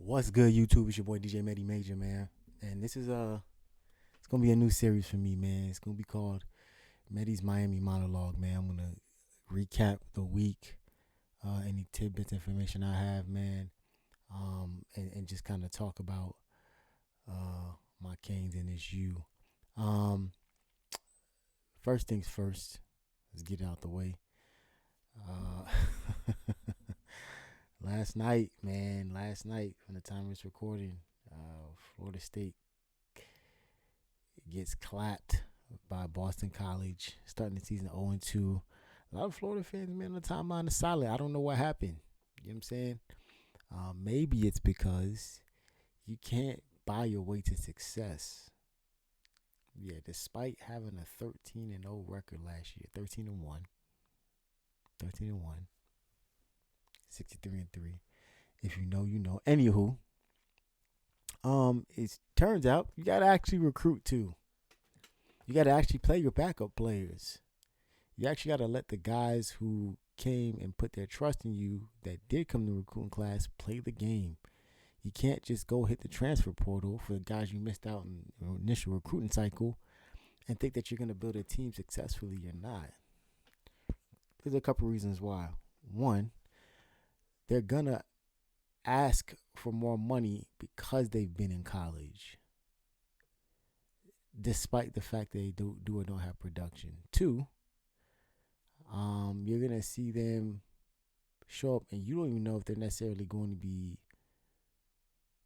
What's good, YouTube? It's your boy DJ Meti Major, man. And this is it's gonna be a new series for me, man. It's gonna be called Meti's Miami Monologue, man. I'm gonna recap the week, any tidbits, information I have, man, and just kind of talk about my Canes and this U. Um, First things first, let's get it out the way. Uh, last night, from the time it's recording, Florida State gets clapped by Boston College, starting the season 0-2. A lot of Florida fans, man, on the timeline is silent. I don't know what happened. You know what I'm saying? Maybe it's because you can't buy your way to success. Yeah, despite having a 13-0 record last year, 13-1, 13-1, 63-3. If you know, you know. Anywho, it turns out you gotta actually recruit too. You gotta actually play your backup players. You actually got to let the guys who came and put their trust in you that did come to recruiting class play the game. You can't just go hit the transfer portal for the guys you missed out in your initial recruiting cycle and think that you're going to build a team successfully. You're not. There's a couple reasons why. One, they're going to ask for more money because they've been in college, despite the fact they do or don't have production. Two, you're gonna see them show up, and you don't even know if they're necessarily going to be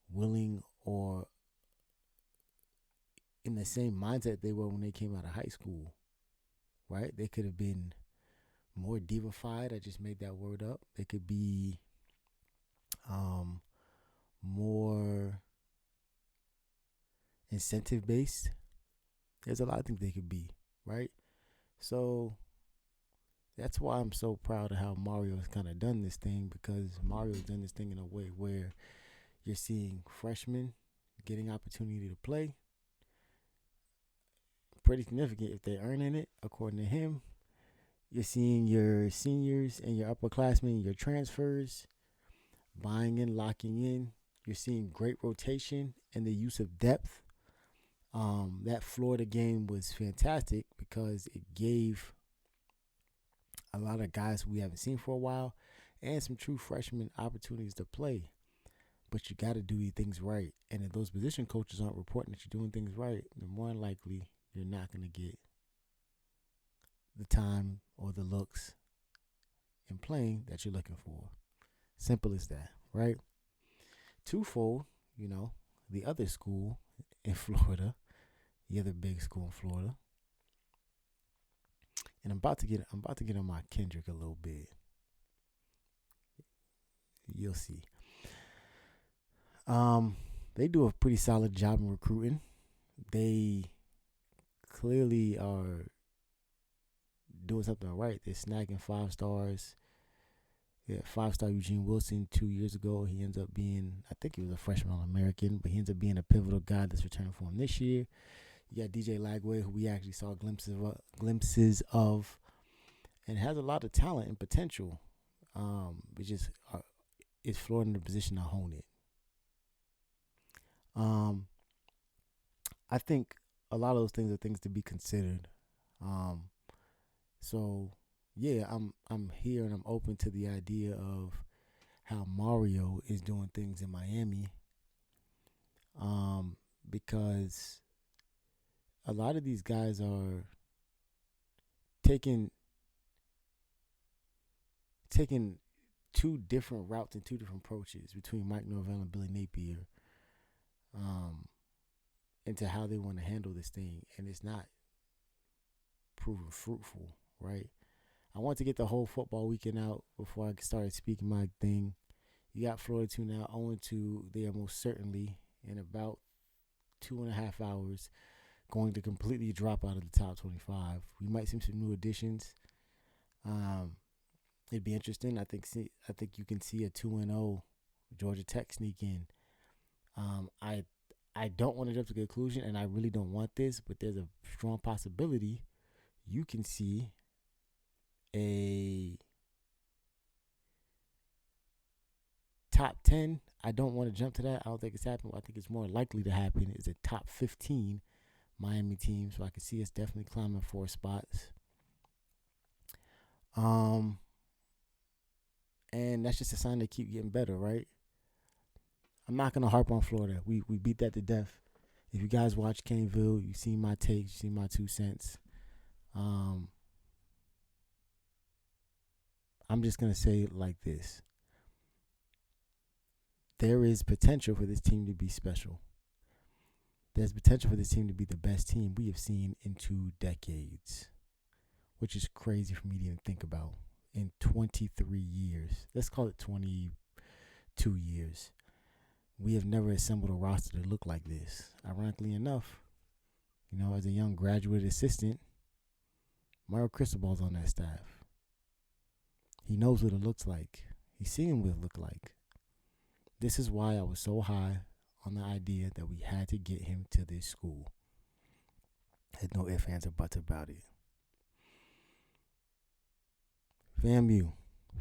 willing or in the same mindset they were when they came out of high school. Right? They could have been more divified. I just made that word up. They could be more incentive based. There's a lot of things they could be, right? So that's why I'm so proud of how Mario has kind of done this thing, because Mario's done this thing in a way where you're seeing freshmen getting opportunity to play. Pretty significant if they're earning it, according to him. You're seeing your seniors and your upperclassmen, your transfers, buying in, locking in. You're seeing great rotation and the use of depth. That Florida game was fantastic because it gave a lot of guys we haven't seen for a while and some true freshmen opportunities to play. But you got to do things right. And if those position coaches aren't reporting that you're doing things right, then more than likely you're not going to get the time or the looks in playing that you're looking for. Simple as that, right? Twofold, the other school in Florida, the other big school in Florida. And I'm about to get on my Kendrick a little bit. You'll see. They do a pretty solid job in recruiting. They clearly are doing something right. They're snagging 5 stars. Yeah, 5-star Eugene Wilson 2 years ago. He ends up being, I think he was a freshman All-American, but he ends up being a pivotal guy that's returning for him this year. You got DJ Lagway, who we actually saw glimpses of, and has a lot of talent and potential. It's just is Florida in a position to hone it. I think a lot of those things are things to be considered. So yeah, I'm here and I'm open to the idea of how Mario is doing things in Miami. Because a lot of these guys are taking two different routes and two different approaches between Mike Norvell and Billy Napier, into how they want to handle this thing, and it's not proven fruitful, right? I want to get the whole football weekend out before I started speaking my thing. You got Florida 2 now, 0-2. They are most certainly in about 2.5 hours going to completely drop out of the top 25. We might see some new additions. It'd be interesting. I think you can see a 2-0 Georgia Tech sneak in. I don't want to jump to the conclusion, and I really don't want this, but there's a strong possibility you can see a top 10, I don't want to jump to that. I don't think it's happening. What I think it's more likely to happen is a top 15 Miami team. So I can see us definitely climbing 4 spots. And that's just a sign they keep getting better, right? I'm not gonna harp on Florida. We beat that to death. If you guys watch Caneville, you see my takes, you see my 2 cents. I'm just gonna say it like this: there is potential for this team to be special. There's potential for this team to be the best team we have seen in 2 decades, which is crazy for me to even think about. In 23 years, let's call it 22 years, we have never assembled a roster to look like this. Ironically enough, as a young graduate assistant, Mario Cristobal's on that staff. He knows what it looks like. He's seen what it looked like. This is why I was so high on the idea that we had to get him to this school. Had no ifs, ands, or buts about it. FAMU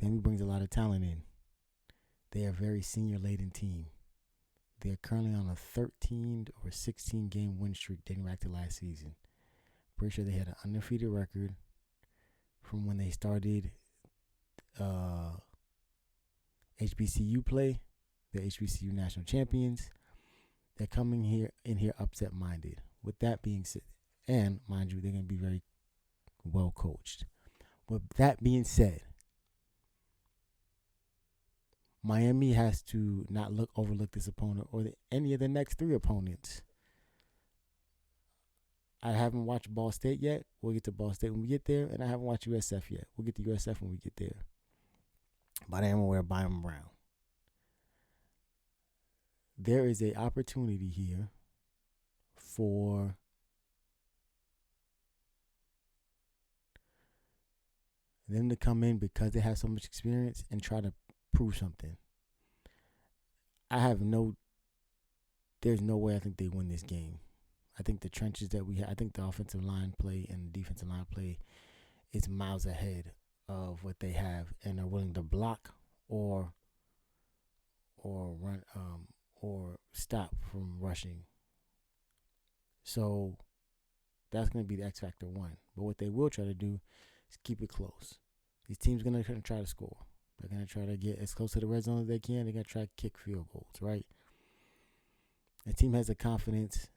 brings a lot of talent in. They are a very senior-laden team. They are currently on a 13 or 16 game win streak dating back to last season. Pretty sure they had an undefeated record from when they started HBCU play. The HBCU national champions. They're coming in here upset minded. With that being said, and mind you, they're going to be very well coached. With that being said, Miami has to not overlook this opponent or any of the next 3 opponents. I haven't watched Ball State yet. We'll get to Ball State when we get there. And I haven't watched USF yet. We'll get to USF when we get there. But I am aware of Byron Brown. There is an opportunity here for them to come in because they have so much experience and try to prove something. There's no way I think they win this game. I think the trenches that we have, I think the offensive line play and the defensive line play is miles ahead of what they have and are willing to block or run or stop from rushing. So that's going to be the X factor 1. But what they will try to do is keep it close. These teams are going to try to score. They're going to try to get as close to the red zone as they can. They're going to try to kick field goals, right? The team has the confidence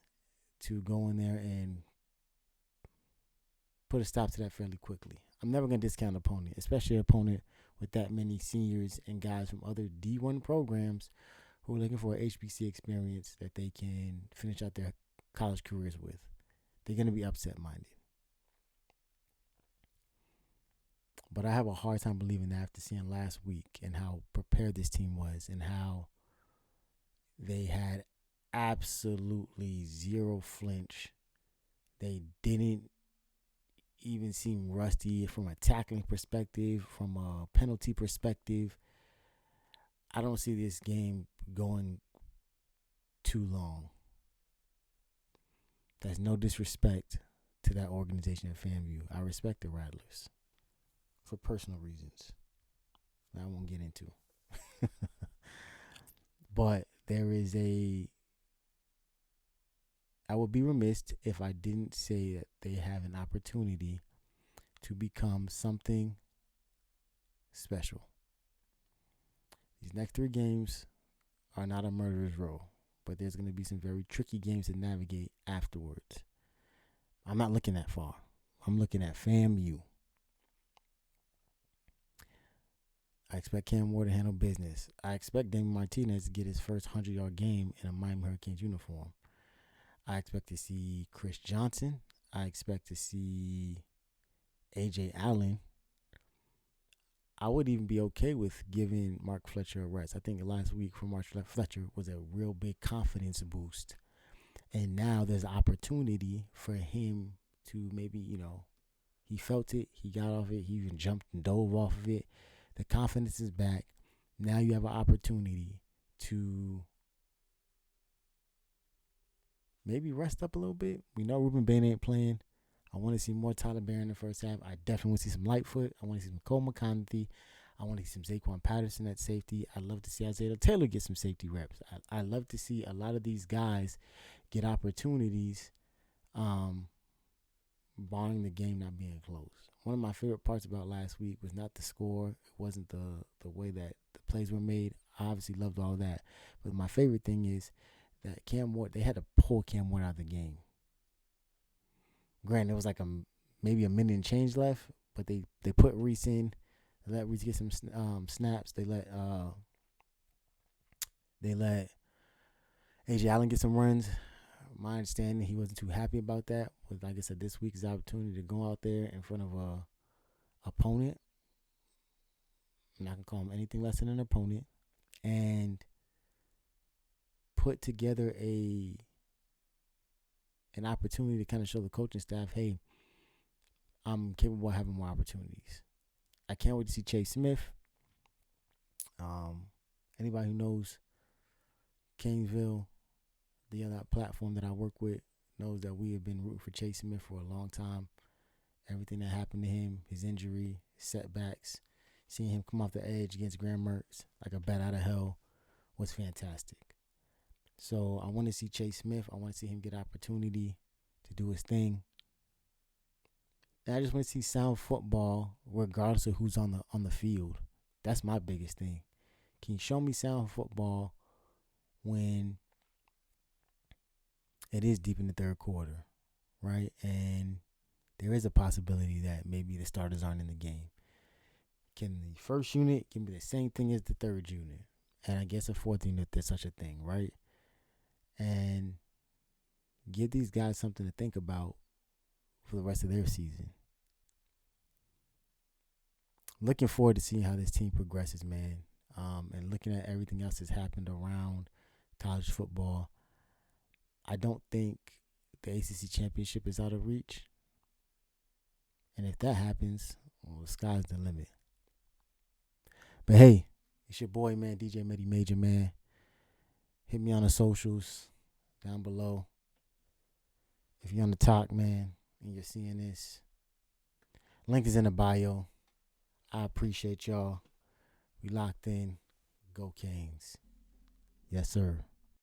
to go in there and put a stop to that fairly quickly. I'm never going to discount an opponent, especially an opponent with that many seniors and guys from other D1 programs who are looking for an HBC experience that they can finish out their college careers with. They're going to be upset-minded. But I have a hard time believing that after seeing last week and how prepared this team was and how they had absolutely zero flinch. They didn't even seem rusty from a tackling perspective, from a penalty perspective. I don't see this game going too long. That's no disrespect to that organization at FAMU. I respect the Rattlers for personal reasons that I won't get into. But I would be remiss if I didn't say that they have an opportunity to become something special. These next 3 games are not a murderer's row, but there's going to be some very tricky games to navigate afterwards. I'm not looking that far. I'm looking at FAMU. I expect Cam Ward to handle business. I expect Damon Martinez to get his first 100-yard game in a Miami Hurricanes uniform. I expect to see Chris Johnson. I expect to see A.J. Allen. I would even be okay with giving Mark Fletcher a rest. I think last week for Mark Fletcher was a real big confidence boost. And now there's an opportunity for him to maybe, he felt it, he got off it, he even jumped and dove off of it. The confidence is back. Now you have an opportunity to maybe rest up a little bit. We know Ruben Bain ain't playing. I want to see more Tyler Barron in the first half. I definitely want to see some Lightfoot. I want to see some Cole McConaughey. I want to see some Zaquan Patterson at safety. I'd love to see Isaiah Taylor get some safety reps. I love to see a lot of these guys get opportunities, barring the game not being close. One of my favorite parts about last week was not the score. It wasn't the way that the plays were made. I obviously loved all that. But my favorite thing is that Cam Ward, they had to pull Cam Ward out of the game. Granted, it was like maybe a minute and change left, but they put Reese in. They let Reese get some snaps. They let AJ Allen get some runs. My understanding, he wasn't too happy about that. With, like I said, this week's opportunity to go out there in front of a opponent. I'm not gonna call him anything less than an opponent, and put together an opportunity to kind of show the coaching staff, hey, I'm capable of having more opportunities. I can't wait to see Chase Smith. Anybody who knows Kingsville, the other platform that I work with, knows that we have been rooting for Chase Smith for a long time. Everything that happened to him, his injury, his setbacks, seeing him come off the edge against Graham Mertz like a bat out of hell was fantastic. So I want to see Chase Smith. I want to see him get opportunity to do his thing. And I just want to see sound football regardless of who's on the field. That's my biggest thing. Can you show me sound football when it is deep in the third quarter, right? And there is a possibility that maybe the starters aren't in the game. Can the first unit give me the same thing as the third unit? And I guess a fourth unit, there's such a thing, right? And give these guys something to think about for the rest of their season. Looking forward to seeing how this team progresses, man. And looking at everything else that's happened around college football, I don't think the ACC championship is out of reach. And if that happens, well, the sky's the limit. But hey, it's your boy, man, DJ Meti Major, man. Hit me on the socials down below. If you're on the talk, man, and you're seeing this, link is in the bio. I appreciate y'all. We locked in. Go Kings. Yes, sir.